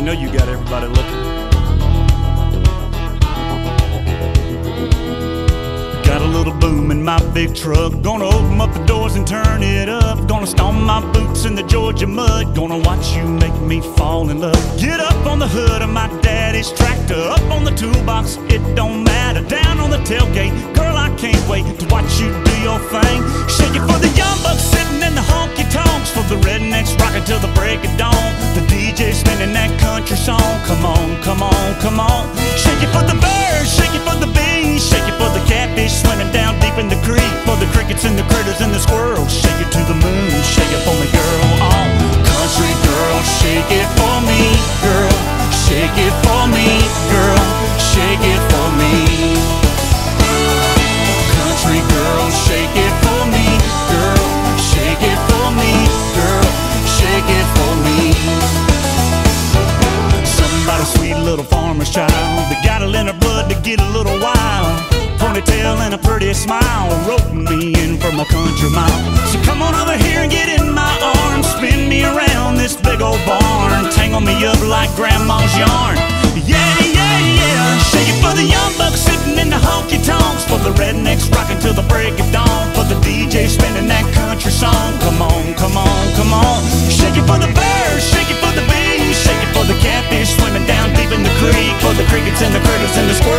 know you got everybody looking. Got a little boom in my big truck. Gonna open up the doors and turn it up. Gonna stomp my boots in the Georgia mud. Gonna watch you make me fall in love. Get up on the hood of my daddy's tractor. Up on the toolbox, it don't matter. Down on the tailgate, girl, I can't wait to watch you do your thing. Shake it for the young bucks sitting in the honky-tonks. For the rednecks rocking till the break of dawn. The DJ spinning that country song. Come on, come on, come on. Shake it for the birds, shake it for the bees. Shake it for the catfish swimming down deep in the creek. For the crickets and the critters and the squirrels. Shake it to the moon, shake it for me, girl. Oh, country girl, shake it for me, girl. Shake it for me, girl. Shake it for me. Country girl, shake it for me, girl. Shake it for me, girl. Shake it for me. Somebody sweet little farmer's child that got it in her blood to get a little wild. Ponytail and a pretty smile, roping me in from a country mile. So come on over here and get in my arms. Spin me around this big old barn. Tangle me up like grandma's yarn. Yeah, yeah, yeah. Shake it for the young bucks sitting in the honky-tonks. For the rednecks rocking till the break of dawn. For the DJ spinning that country song. Come on, come on, come on. Shake it for the birds, shake it for the bees. Shake it for the catfish swimming down deep in the creek. For the crickets and the critters and the squirrels.